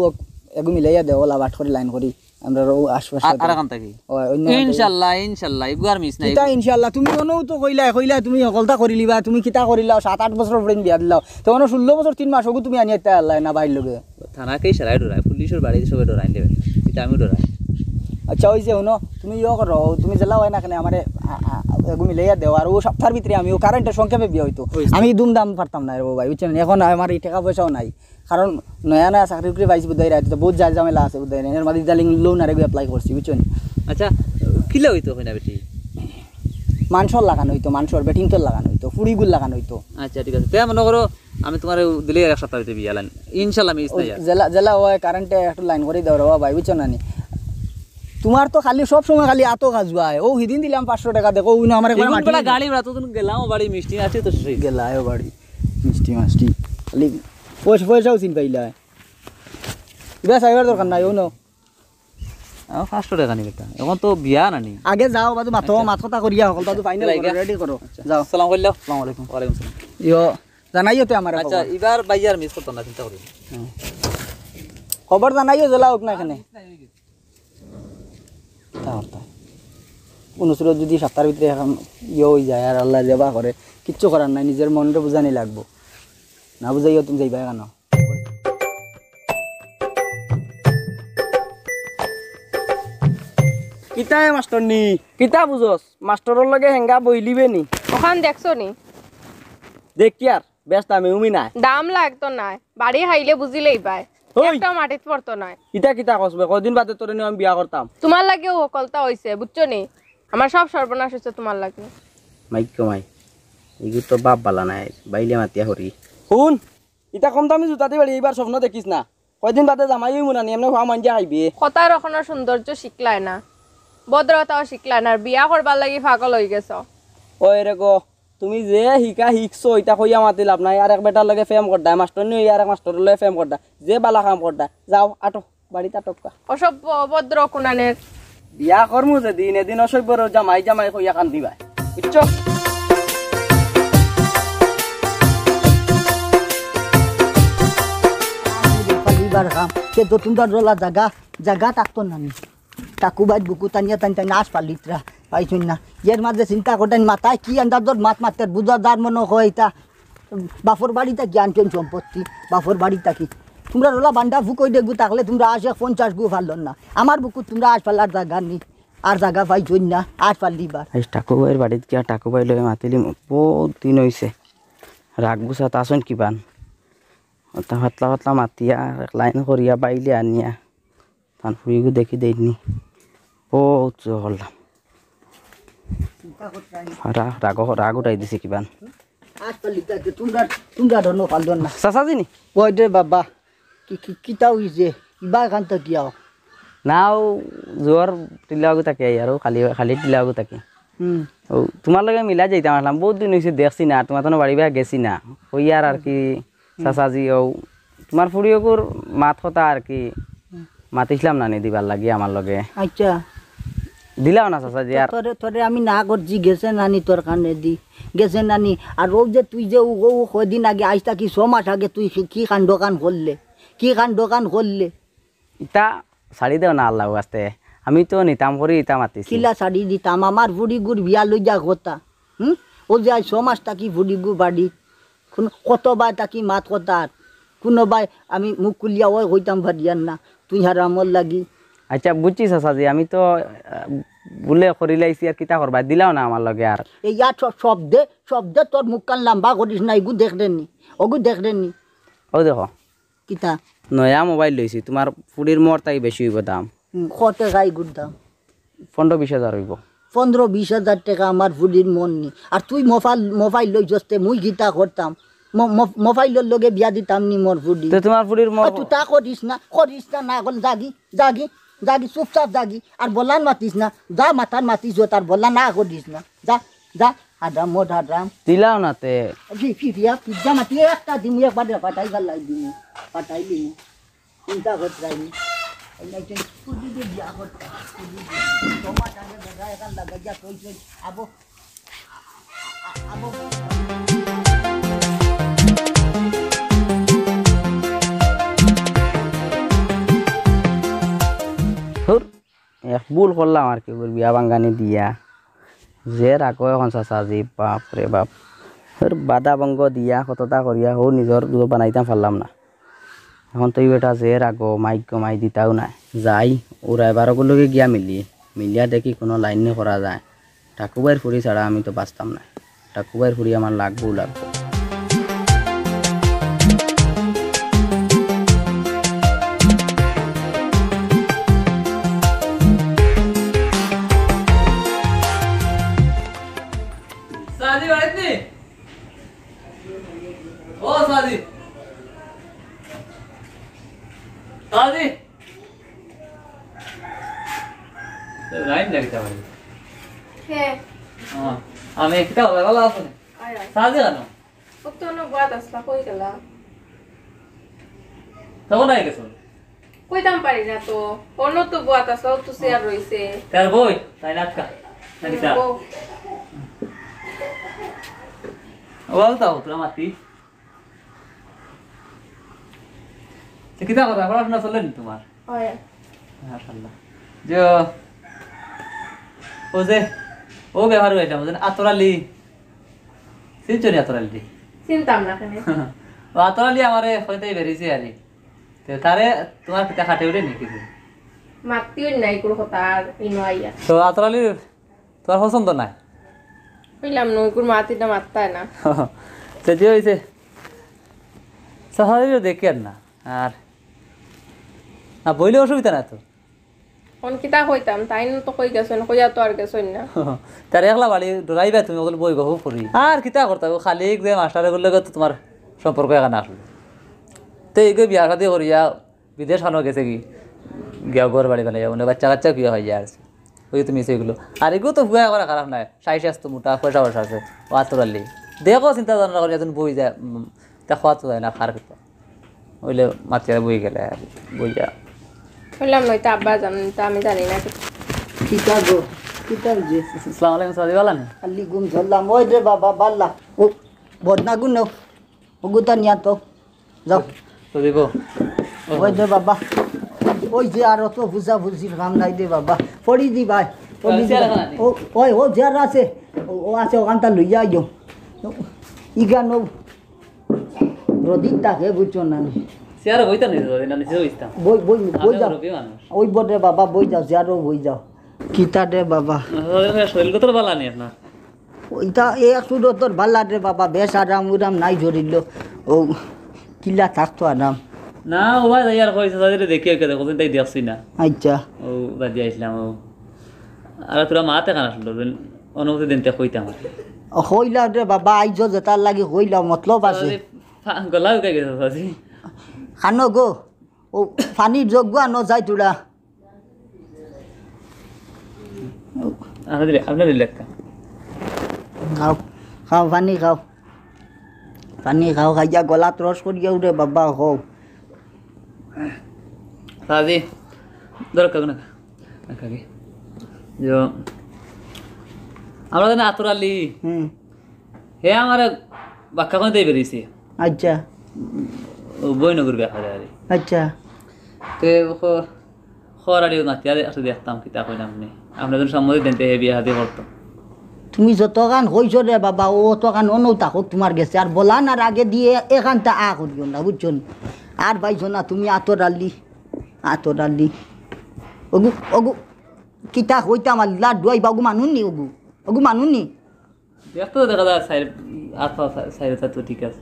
এগু মিলাইয়া দেও লাভ করে লাইন করি আমরা আশপাশে আর এখান থেকে হয় অন্য ইনশাআল্লাহ ইনশাআল্লাহ এগুয়ার মিস নাই কিতা ইনশাআল্লাহ তুমি অনও তো কইলা তুমি সকলতা করিলিবা তুমি কিতা করিলাও 7-8 বছর পরে বিয়া দিলাও তখন 16 বছর 3 মাস হগু তুমি আনি আইতা আল্লাহ না বাইর লগে থানাকেই সারাই ডরায় পুলিশের বাড়িতে সবাই ডরাই দেবে এটা আমি ডরাই আচ্ছা ওই যে শুনো তুমি করো তুমি জেলা হয় না কেন আমার এগু মিলাইয়া দেও আর ও সপ্তাহের ভিতরে আমি ও কারেন্টের সংক্ষেপে বিয়ে হইতো আমি দুমদাম পারতাম না রে ভাই বুঝছেন এখন আমার এই টাকা পয়সাও নাই কারণ নয়া নয়া চাকরি করে পাইছি বোধ হয় রাতে বহুত যায় ঝামেলা আছে বোধ হয় এর মাঝে জালিং লোন আর এপ্লাই করছি বুঝছেন আচ্ছা কিলে হইতো হয় না বেটি মাংসর লাগানো হইতো মাংসর বেটিং তোর লাগানো হইতো ফুড়িগুল লাগানো হইতো আচ্ছা ঠিক আছে তাই মনে করো আমি তোমার দিলে এক সপ্তাহ হইতে বিয়ে লাইন ইনশাআল্লাহ মিস নাই জেলা জেলা হয় কারেন্টে একটু লাইন করে দেওয়া রে ভাই বুঝছো না নি তোমার তো খালি সব সময় খালি আতো কাজুয়া ও হিদিন দিলাম 500 টাকা দেখো ওই না আমার বেলা গাড়ি ভাড়া তো গেলাম বাড়ি মিষ্টি আছে তো সেই গেলা আয় বাড়ি মিষ্টি মাষ্টি খালি পয়সাও চিন পাইলা ইবা সাইবার দরকার নাই ও নো 500 টাকা নি বেটা এখন তো বিয়া নানি আগে যাও বাদু মাথা কথা করিয়া সকল বাদু ফাইনাল রেডি করো যাও আসসালামু আলাইকুম আসসালামু আলাইকুম ওয়ালাইকুম সালাম ইয়ো জানাইও তো আমার আচ্ছা এবার বাইয়ার মিস করতে না চিন্তা করি খবর জানাইও জেলা হোক না এখানে অনুসরত যদি সপ্তাহের ভিতরে এখন হয়ে যায় আর আল্লাহ যাবা করে কিচ্ছু করার নাই নিজের মনটা বুঝানি লাগবো না বুঝাইও তুমি যাইবা কেন কিতাই মাস্টার নি কিতা বুঝস মাস্টারের লগে হেঙ্গা বইলিবে নি ওখান দেখছো নি দেখ কি আর ব্যস্ত আমি উমি নাই দাম লাগতো না বাড়ি হাইলে বুঝিলেই পায় ওই। একটা মাটিত পড়তো না কিতা কিতা কসবে কদিন বাদে তোরে নিয়ে আমি বিয়া করতাম তোমার লাগেও কলতা হইছে বুঝছো নি আমার সব সর্বনাশ হচ্ছে তোমার লাগে মাইক কমাই এগুলো তো বাপ বালা নাই বাইলে মাতিয়া হরি শুন ইটা কম দামি জুতাতে বাড়ি এইবার স্বপ্ন দেখিস না কয়দিন বাদে জামাই মুনানি এমনি খাওয়া মাঞ্জা খাইবে কথা রকমের সৌন্দর্য শিখলায় না ভদ্রতাও শিখলায় না আর বিয়া করবার লাগি পাগল হয়ে গেছ ওই রে গো তুমি যে শিকা শিখছো ইটা কইয়া মাতি লাভ নাই আর এক বেটার লগে ফেম করদা মাস্টার নিয়ে আর এক মাস্টারের লগে ফেম করদা যে বালা কাম করদা যাও আটো বাড়িতে আটকা ওসব ভদ্র কোনানের বিয়া করমু যেদিন এদিন অসভ্যর জামাই জামাই কইয়া কান দিবা বুঝছো পালিবার কাম সে তো তোমরা রোলা জাগা থাকতো না টাকু বাইত বুকু টানিয়া টানি আস পালিতরা পাইছুন না এর মাঝে চিন্তা করতেন মাথায় কি আন্দাজত মাত মারতে বুঝা যার মনে হয় এটা বাপর বাড়িতে জ্ঞান কেন সম্পত্তি বাপর বাড়িতে কি তোমরা রোলা বান্ডা ফুকই দেখবো থাকলে তোমরা আসে 50 গু ফারল না আমার বুকু তোমরা আস পাল্লার জায়গা নি আর জায়গা পাইছুন না আস পাল্লিবার আজ টাকুবাইয়ের বাড়িত গিয়া টাকুবাই লগে মাতিলি বহুত দিন হইছে রাগ গুছাত আসুন কিবান ওটা পাতলা পাতলা মাতিয়া এক লাইন করিয়া বাইলে আনিয়া তান ফুরিগু দেখি দেয়নি বহুত জোর করলাম রাগ উঠাই দিছে কিবান আস পাল্লিতা তোমরা তোমরা ধরনো পারল না চাচাজি নি ওই দে বাবা কিতা হইছে কিবা এখান থেকে আও নাও জোর টিলাগু থাকে আর খালি খালি টিলাগু থাকে ও তোমার লগে মিলা যাইতাম আসলাম বহুত দিন হয়েছে দেখছি না তোমার তো বাড়ি বা গেছি না ওই আর কি চাচাজি ও তোমার ফুড়িয়কুর মাত কথা আর কি মাতিছিলাম না নি দিবার লাগি আমার লগে আচ্ছা দিলাও না চাচাজি আর তোরে তোরে আমি না করছি গেছে নানি তোর কানে দি গেছে নানি আর ও যে তুই যে ও কদিন আগে আইস থাকি 6 মাস আগে তুই কি কান দোকান করলে কি কান দোকান করলে ইটা শাড়ি দেও না আল্লাহ আসতে আমি তো নিতাম করি ইতা মাতিছি কিলা শাড়ি দিতাম আমার বুড়ি গুড় বিয়া লই যা কথা ও যে আই 6 মাস থাকি বুড়ি গু বাড়ি কতবার থাকি মাত কথার কোনোবাই আমি মুখ খুলিয়া ওই হইতাম ভারিয়ান না তুই হারামর লাগি আচ্ছা বুঝছি চাচাজি আমি তো বলে করিলাইছি আর কিতা করবা দিলাও না আমার লগে আর এই ইয়ার শব্দে শব্দে তোর মুখ কান লম্বা করিস না এগু দেখলেননি অগু দেখলেননি ও দেখো কিতা নয়া মোবাইল লইছি তোমার ফুড়ির মোর তাই বেশি হইব দাম কত গাই গুড় দাম 15-20 হাজার হইব 15-20 হাজার টাকা আমার বুড়ির মন নি আর তুই মোবাইল লই জস্তে মুই গীতা করতাম মোবাইলের লগে বিয়া দিতাম নি মোর বুড়ি তো তোমার ফুড়ির মোর তুই তা করিস না না এখন জাগি জাগি জাগি চুপচাপ জাগি আর বলান মাতিস না যা মাথার মাতিস তার বলা না করিস না যা যা হাড্রাম মোট হাড্রাম দিলাও না তে পিজ্জা মাতি একটা দিমু একবার পাঠাই গেলাই দিমু পাঠাই দিমু চিন্তা করতে যাইনি আবো আবো এক ভুল করলাম আর কি বিয়া বাঙ্গানি দিয়া যে রাখো এখন চাচাজি বাপ রে বাপ বাদা বঙ্গ দিয়া কতটা করিয়া হো নিজর বানাইতাম পারলাম না এখন তুই বেটা যে রাখো মাইক মাই দিতাও না যাই ওরা এবারগুলোকে গিয়া মিলিয়া দেখি কোনো লাইন করা যায় ঠাকুরবাইয়ের ফুড়ি ছাড়া আমি তো বাঁচতাম না ঠাকুরবাইয়ের ফুড়ি আমার লাগবো সাদি বাড়িতে ও সাদি সাদি লাইন লাগতে পারে হ্যাঁ আমি একটা ভালো আছি সাদি কেন কত না বাদ আসলা কই গেলা তখন আই গেছো কইতাম পারি না তো অন্য তো বাদ আসলা তো শেয়ার রইছে তার বই তাই নাটকা নাকিতা ওয়ালতাও তোরা মাতি সে কিতা কথা পড়াশোনা চলে নি তোমার হয় মাশাআল্লাহ যে ও ব্যবহার হইতাম যেন আতরালি সিনচনি আতরালি চিন্তাম না কেন ও আতরালি আমারে হইতেই বেরিয়েছে আরে তো তারে তোমার পিতা খাটে উঠে নাকি মাতিও নাই কোন কথা আর ইনো আইয়া তো আতরালি তোমার পছন্দ নাই কইলাম নই কোন মাতিটা মাত্তায় না তো যে হইছে সাহায্য দেখি আর না আর না বইলে অসুবিধা না তো কোন কিতা কইতাম তাই তো কই গেছেন কইয়া তো আর গেছেন না তার একলা বাড়ি ডরাইবা তুমি ওগুলো বই গহু পড়ি আর কিতা করতে হবে খালি যে মাস্টারে করলে তো তোমার সম্পর্ক এখানে আসলো তো এই বিয়া শাদি করিয়া বিদেশ খানো গেছে কি গিয়া ঘর বাড়ি বানাইয়া মানে বাচ্চা কাচ্চা কি হয়ে যায় আছে ওই তুমি সেগুলো আর এগুলো তো ভুয়া করা খারাপ নাই স্বাস্থ্য মোটা পয়সা পয়সা আছে ও আতরালি দেখো চিন্তা ভাবনা করি এখন বই যায় তা খাওয়া তো যায় না খার খেতে ওইলে মাতিরা বই গেলে আর বই যা কইলাম নই তা আব্বা জানেন তা আমি জানি না কিতা গো কিতা যে আসসালামু আলাইকুম সাদি ভালো নেই আলি গুম ধরলাম ওই রে বাবা বাল্লা ও বদনা গুণ ওগুতা নিয়া তো যাও তো দিব ওই রে বাবা ওই যে আর তো বুঝা বুঝির কাম নাই দে বাবা পড়ি দি ভাই পড়ি দি ও ওই ও যার আছে ও আছে ওখানটা লইয়া যাও ইগা নো রদিত তাকে বুঝছো না সিয়ার বইতা নেই তো না নিচে বইতাম বই বই বই যাও রবি মানুষ ওই বটে বাবা বই যাও যারও বই যাও কিতা রে বাবা শরীর কত ভালো নেই আপনার ওইটা একটু তোর ভাল্লা রে বাবা বেশ আরাম উরাম নাই ধরিল ও কিলা থাকতো আরাম না ও ভাই ইয়ার কইছে তাদের দেখি কে দেখো তাই দেখছি না আচ্ছা ও বাদি আইছিলাম ও আর তোরা মাতে কানা শুনলো অনুমতি দিনতে কইতাম হইলা রে বাবা আইজ যেতার লাগি হইলা মতলব আছে গলা উকাই গেছে সাজি খানো গো ও পানির যোগ্য আনো যায় তোরা আপনার লেখা খাও খাও পানি খাও পানি খাও খাইয়া গলাত রস করিয়া উঠে বাবা হও সাজি দরকার না খাগে যে আমরা না আতরালি হে আমার বাক্কা কোন দেই বেরিয়েছে আচ্ছা ও বই নগর দেখা যায় আচ্ছা তে খরালিও নাতিয়ার আসলে দেখতাম কিতা কইন আপনি আপনাদের সম্মতি দেনতে হে বিয়া হাতে করতো তুমি যতখান হইছ রে বাবা ও তখন অনৌ থাকুক তোমার গেছে আর বলানার আগে দিয়ে এখানটা করিও না বুঝছো আর পাইছো না তুমি আতরালি ওগু ওগু কিতা হইতাম আল্লাহ ডুয়াই বাগু মানুননি ওগু মানুননি দেখতো তো দেখা যায় সাইড আত্মা সাইড তো ঠিক আছে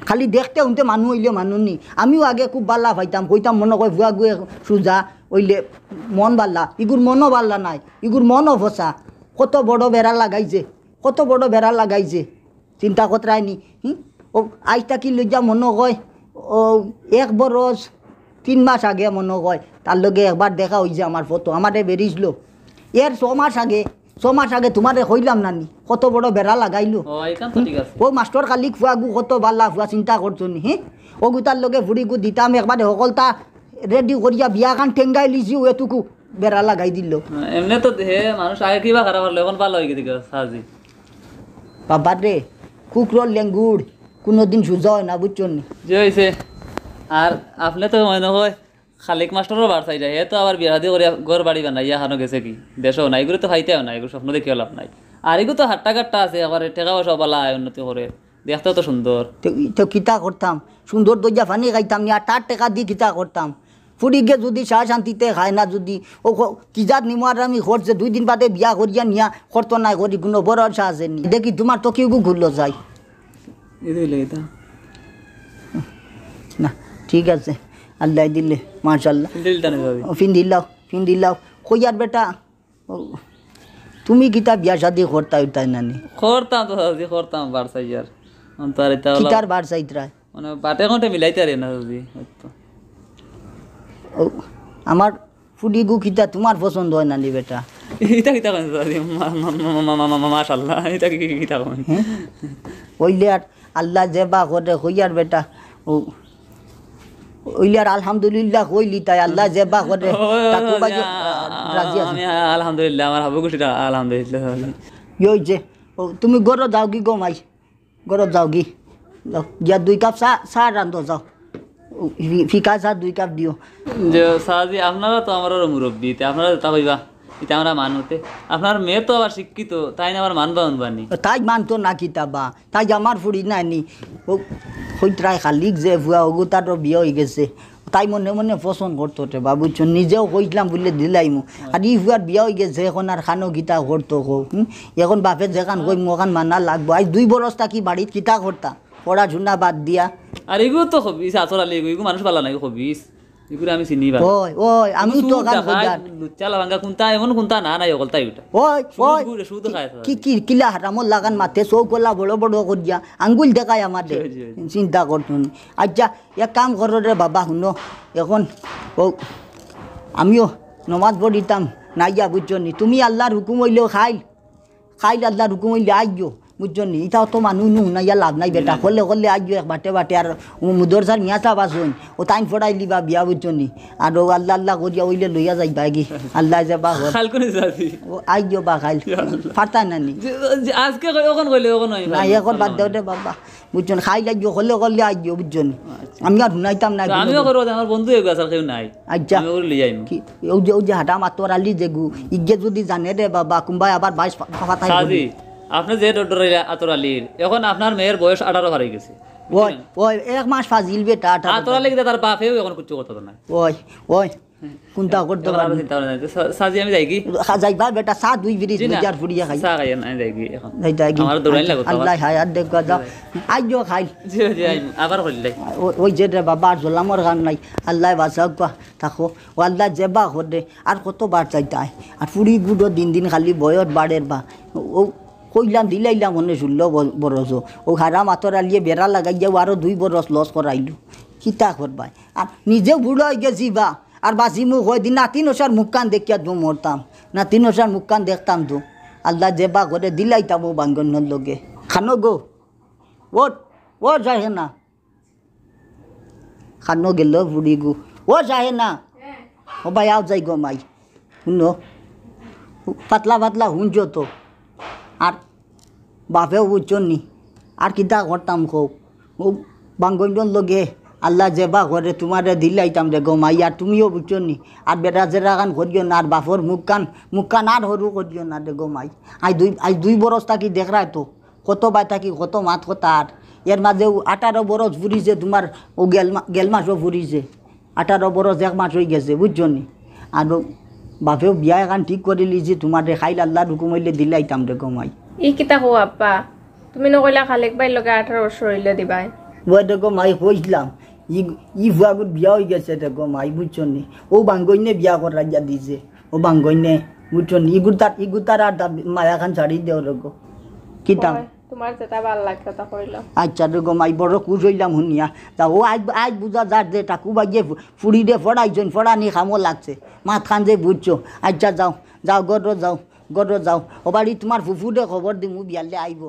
খালি দেখতে উনতে মানুহ হইলে মানুননি আমিও আগে খুব বাল্লা পাইতাম কইতাম মনে কয় ভুয়া গুয়ে সোজা হইলে মন বাল্লা ইগুর মনও বাল্লা নাই ইগুর মনও ফসা কত বড় বেড়া লাগাইছে চিন্তা কতরাই নি ও আইটা কি লইয়া মনে কয় ও 1 বরস 3 মাস আগে মনে কয় তার লগে একবার দেখা হয়েছে আমার ফটো আমারে বেরিয়েছিল এর 6 মাস আগে তোমারে কইলাম নানি কত বড় বেড়া লাগাইলো ও এইখান তো ঠিক আছে ও মাস্টার কালি ফুয়াগু কত বাল্লা ফুয়া চিন্তা করছো নি ও গুতার লগে ফুড়িগু দিতাম একবারে সকলটা রেডি করিয়া বিয়া খান টেঙ্গাই লিছি ও এটুকু বেড়া লাগাই দিল এমনি তো হে মানুষ আগে কিবা খারাপ হলো এখন ভালো হয়ে গেছে সাজি বাবা রে কুকুরর লেঙ্গুড় কোনোদিন সোজা হয় না বুঝছো নি যে হয়েছে আর আপনি তো মনে হয় খালিক মাস্টারও বার চাই যায় হে তো আবার বিয়া হাতে করে ঘর বাড়ি বানাইয়া হানো গেছে কি দেশও নাই এগুলো তো খাইতেও নাই এগুলো স্বপ্ন দেখিও লাভ নাই আর এগুলো তো হাট্টা কাট্টা আছে আবার টেকা পয়সা পালা উন্নতি করে দেখতেও তো সুন্দর তো কিতা করতাম সুন্দর দইয়া ফানি খাইতাম নি আর 4 টাকা দিয়ে কিতা করতাম ফুড়িকে যদি শাহ শান্তিতে খায় না যদি ও কিজাত নিমার আমি করছে 2 দিন বাদে বিয়া করিয়া নিয়া করতো না করি কোনো বড় শাহ আছে নি দেখি তোমার তো কেউ ঘুরলো যাই না ঠিক আছে আল্লাহ দিলে মাশাল্লাহ ফিন্দিল্লাও কইয়ার বেটা তুমি কিতা বিয়া শাদি করতা উঠাই নানি করতাম তো সাজি করতাম বার চাই আর অন্তর এটা হলো কিতার বার চাইতরাই মানে বাটে কোনটা মিলাইতে আরে না সাজি আমার ফুডিগু কিতা তোমার পছন্দ হয় নানি বেটা এটা কিতা কোন সাজি মাশাআল্লাহ এটা কি কিতা কোন ওইলে আর আল্লাহ যেবা করে কইয়ার বেটা ও ওইলে আর আলহামদুলিল্লাহ কইলি তাই আল্লাহ যেবা করে তাকু বাজি রাজি আছে আমি আলহামদুলিল্লাহ আমার হাবু খুশিটা আলহামদুলিল্লাহ ইই যে তুমি গরো যাও কি গো মাই গরো যাও কি যাও গিয়া 2 কাপ চা রান্ধো যাও ফিকা চা 2 কাপ দিও যে সাজি আপনারা তো আমার মুরব্বী আপনারা তা কইবা এটা আমরা মানুতে আপনার মেয়ে তো আবার শিক্ষিত তাই না আবার মানবা আনবানি তাই মানতো না কিতাবা তাই আমার ফুড়ি নাইনি ও হইতরাই খালিক যে ভুয়া ওগু তারও বিয়ে হয়ে গেছে তাই মনে মনে পছন্দ করতো রে বাবুছ নিজেও কইলাম বলে দিলাইমু আর ই ভুয়ার বিয়ে হয়ে গেছে এখন আর খানো গীতা করতো এখন বাপে যেখান কই মোখান মানা লাগবো আজ 2 বরস থাকি বাড়িত কিতা করতা পড়াশোনা বাদ দিয়া আর এগুলো তো হবিস আতর আলি এগুলো মানুষ ভালো নাই হবিস এগুলো আমি চিনি বা ওই আমি তো গান কইতাম চালা ভাঙ্গা কোনটা এমন কোনটা না নাই অকলতাই ওটা ওই শুধু খায় কি কিলা হারামত লাগান মাথে চৌকলা বড় বড় করিয়া আঙ্গুল দেখায় আমাদের চিন্তা করতুন আচ্ছা এক কাম করো রে বাবা শুনো এখন ও আমিও নমাজ পড়িতাম নাইয়া বুঝছো নি তুমি আল্লাহর হুকুম হইলেও খাইল আল্লাহর হুকুম হইলে আইও বুঝছো নি এটাও তো মানুষ নু নাইয়া লাভ নাই বেটা করলে আইও এক বাটে আর মুদরসার মিয়া চাপ আসুন ও টাইম ফটাই লিবা বিয়া বুঝছো নি আর ও আল্লাহ করিয়া হইলে লইয়া যাইবা কি আল্লাহ যাবা খাল কোনে যাবি ও আইও বা খাইল ফারতা নানি আজকে ওখান কইলে ওখান হই না এখন বাদ দাও রে বাবা বুঝছো খাই লাগিও করলে আইও বুঝছো নি আমি আর শুনাইতাম না আমিও করব আমার বন্ধু এগু আছে কেউ নাই আচ্ছা আমি ওর লিয়ে আইমু কি ও যে হাটা মাতর আলি যেগু ইগে যদি জানে রে বাবা কুম্বাই আবার 22 ফাতাই সাজি আপনি যে ডর আতর আলীর এখন আপনার মেয়ের বয়স 18 হারাই গেছে ওই 1 মাস ফাজিল বেটা আতর আলী তার বাপেও এখন কিছু কথা তো নাই ওই কোনটা করতে পারবি সাজি আমি যাই কি যাইবা বেটা সা 2 বিরিজ বাজার ফুরিয়া খাই চা খাই না যাই কি এখন যাই কি আমার দৌড়াই লাগো আল্লাহ হায়াত দেখ যাও আইও খাই জি জি আবার কইলাই ওই যে রে বাবা জলামর গান নাই আল্লাহ বাঁচাক থাকো ও আল্লাহ যেবা করে আর কতবার চাইতাই আর ফুড়ি গুড়ো দিন খালি বয়স বাড়ের বা ও কইলাম দিলাইলাম মনে 16 বরস ও হারা মাতর আলিয়ে বেড়া লাগাইয়া আরও 2 বরস লস করাইলো কিতা করবাই আর নিজেও বুড়ো হয়ে গেছি বা আর বাসি মুখ হয় দিন নাতিন ওসার মুখকান দেখিয়া তো মরতাম নাতিন ওসার মুখকান দেখতাম তো আল্লাহ যেবা করে দিলাইতাম ও বাঙ্গনের লগে খানো গো ও যায় না খানো গেল বুড়ি গো ও যায় না ও ভাই আও যাই গো মাই শুনো পাতলা হুঁজ তো আর বাপেও বুঝছো নি আর কিতা করতাম খুব ও বাঙ্গনের লগে আল্লাহ যেবা করে তোমারে দিলাইতাম রে গমাই আর তুমিও বুঝছো নি আর বেটা জেরা কান করিও না আর বাপর মুখ কান আর সরু করিও না রে গমাই আজ 2 বরস থাকি দেখরা তো কত বাই থাকি কত মাত কথা আর এর মাঝেও 18 বরস ফুরিছে তোমার ও গেল মাসও ফুরিছে 18 বরস 1 মাস হয়ে গেছে বুঝছো নি আর বাপেও বিয়া এখন ঠিক করে লিছি তোমার খাইল আল্লাহ হুকুম হইলে দিলাইতাম রে গমাই ই কিতা কো আব্বা তুমি নকইলা খালেক বাই লগে 18 বছর হইলে দিবাই ওই দেখো মাই কইছিলাম ই ভুয়াগুর বিয়া হয়ে গেছে দেখো মাই বুঝছো নি ও বাঙ্গইনে বিয়া করা যা দিছে ও বাঙ্গইনে বুঝছো নি ইগুতার আর মায়া খান ছাড়ি দেও রেগো কিতাম তোমার যেটা ভাল লাগছে তা কইলাম আচ্ছা রেগো মাই বড় খুশ হইলাম শুনিয়া তা ও আজ বুঝা যার যে টাকু বাজিয়ে ফুড়ি দিয়ে ফড়াইছেন ফড়ানি খামো লাগছে মাত খান যে বুঝছো আচ্ছা যাও গড় যাও ও বাড়ি তোমার ফুফুরে খবর দিমু বিয়ালে আইব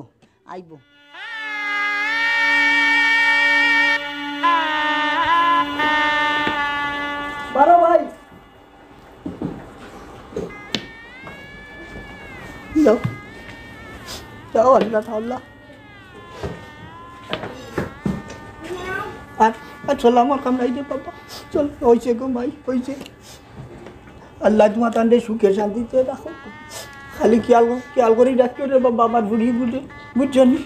বারো ভাই যাও আল্লাহ আর চল আমার কাম নাই দে বাবা চল হয়েছে গো ভাই হয়েছে আল্লাহ তোমার তান্ডে সুখে শান্তিতে রাখো খালি খেয়াল করি রাখিও রে বাবা আমার বুড়ি বুঝছো নি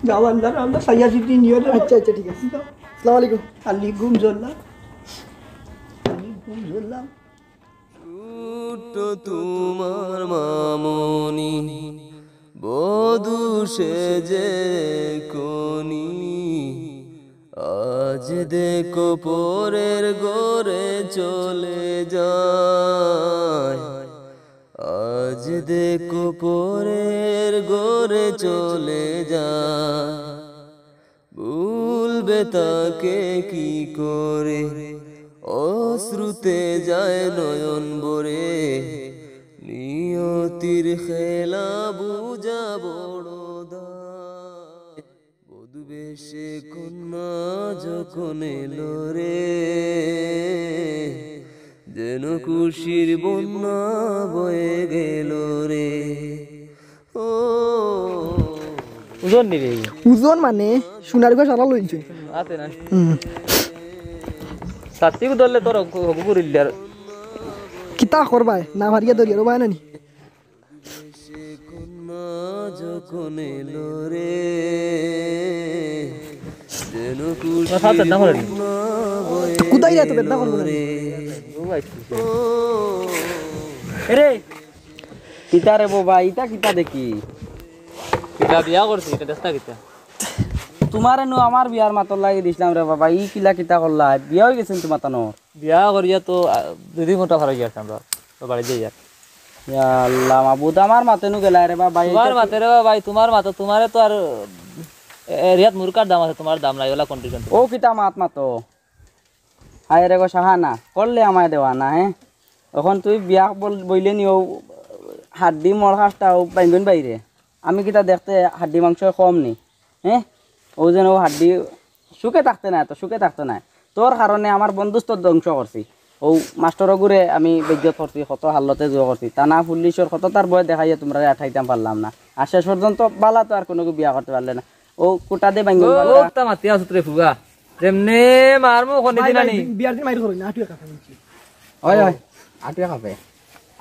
যাও আল্লাহ সাইয়া সিটি নিও রে আচ্ছা ঠিক আছে আসসালামু আলাইকুম আলাইকুম সালাম তোমার মামনি বধূ সেজে কোনি আজ দেখো পরের ঘরে চলে যায় আজ দেখো পরের ঘরে চলে যায় ভুলবে তাকে কি করে অশ্রুতে যায় নয়ন ভরে নিয়তির খেলা বুঝা বড় বধূ বেশে কন্যা যখন এলো রে যেন খুশির বন্যা বয়ে গেল রে ও ওজন নি রে ওজন মানে সোনার গো সারা লইছে আছে না সাত্তি ধরলে তোর হকু করিল আর কিতা করবাই না ভারিয়া ধরিয়া রবাই নানি যখন এলো রে যেন সাথে না হরে কুদাই রে তো বেদনা করব রে রে কিতা রে বাবা ইটা কিতা দেখি কিতা বিয়া করছি এটা দেশটা কিতা তোমার এনু আমার বিয়ার মাতর লাগি দিছিলাম রে বাবা ই কিলা কিতা করলা বিয়া হয়ে গেছেন তোমার তানো বিয়া করিয়া তো 2 ঘন্টা ফারাই গেছে আমরা তো বাড়ি যাই আর ইয়া আল্লাহ মাবুদ আমার মাতেনু গেলা রে বাবা তোমার মাতে রে ভাই তোমার মাতে তোমারে তো আর রিয়াত মুরকার দাম আছে তোমার দাম নাই ওলা কন্ডিশন ও কিতা মাত মাতো হায় রে গো সাহানা করলে আমায় দেওয়া না হ্যাঁ এখন তুই বিয়া বইলে নিও হাড্ডি মর খাসটাও বাইঙ্গন বাইরে আমি কিতা দেখতে হাড্ডি মাংস কম নি হ্যাঁ ও যেন ও হাড্ডি সুখে থাকতে নাই তো সুখে থাকতে নাই তোর কারণে আমার বন্ধুত্ব ধ্বংস করছি ও মাস্টর গুড়ে আমি বেজ্জত করছি কত হালতে জোয়া করছি টানা পুলিশের কত তার বয় দেখাইয়া তোমরা আঠাইতাম পারলাম না আর শেষ পর্যন্ত বালা তো আর কোনো বিয়া করতে পারলে না ও কোটা দিয়ে বাইঙ্গন তা মাতি আসুত রে ফুগা যেমনে মারমু কোন দিন আনি বিয়ার দিন মাইর করই না আটুয়া কথা বলছি ওই আটিয়া খাবে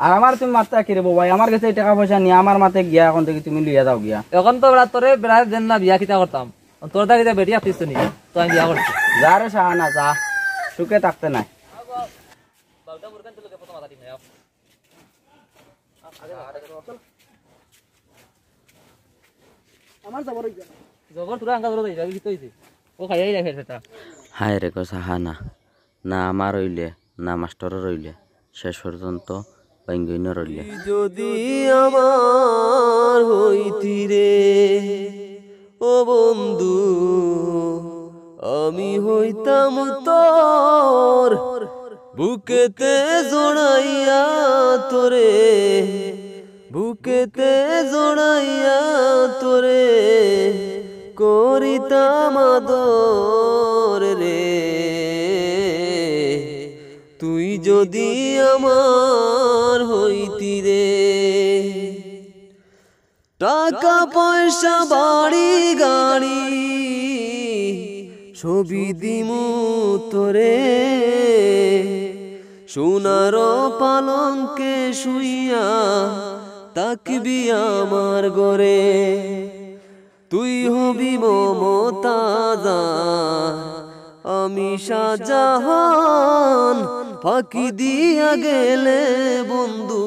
আর আমার তুমি মাত্রা কি রে ভাই আমার কাছে টাকা পয়সা নিয়ে আমার মাতে গিয়া এখন থেকে তুমি লিয়া যাও গিয়া এখন তো বেড়া তোরে বেড়া দেন না বিয়া কিতা করতাম তোর দা কিতা বেটিয়া পিস তো নি তো আমি বিয়া করছি যা রে সাহানা যা সুখে থাকতে নাই আমার যাবার হইছে জগর তোরা আঙ্কা ধরে যাই কি হইছে ও খাইয়াই রাখে সেটা হায় রে গো সাহানা না আমার রইলে না মাস্টারও রইলে শেষ পর্যন্ত বাইঙ্গইন রইলে যদি আমার হইতি রে ও বন্ধু আমি হইতাম তোর বুকেতে জড়াইয়া তোরে বুকেতে জড়াইয়া তোরে করিতাম আদর রে তুই যদি আমার হইতি রে টাকা পয়সা বাড়ি গাড়ি ছবি দিমু তোরে সোনার পালঙ্কে শুইয়া তাকবি আমার গরে তুই হবি মমতাজা আমি শাহজাহান ফাঁকি দিয়া গেলে বন্ধু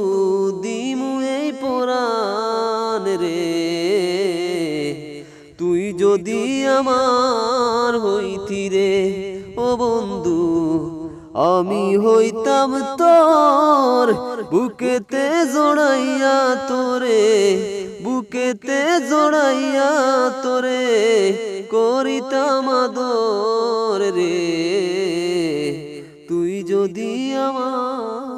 দিমু এই পরাণ রে তুই যদি আমার হইতি রে ও বন্ধু আমি হইতাম তোর বুকেতে জড়াইয়া তোরে বুকেতে জড়াইয়া তোরে করিতাম আদর রে তুই যদি আমার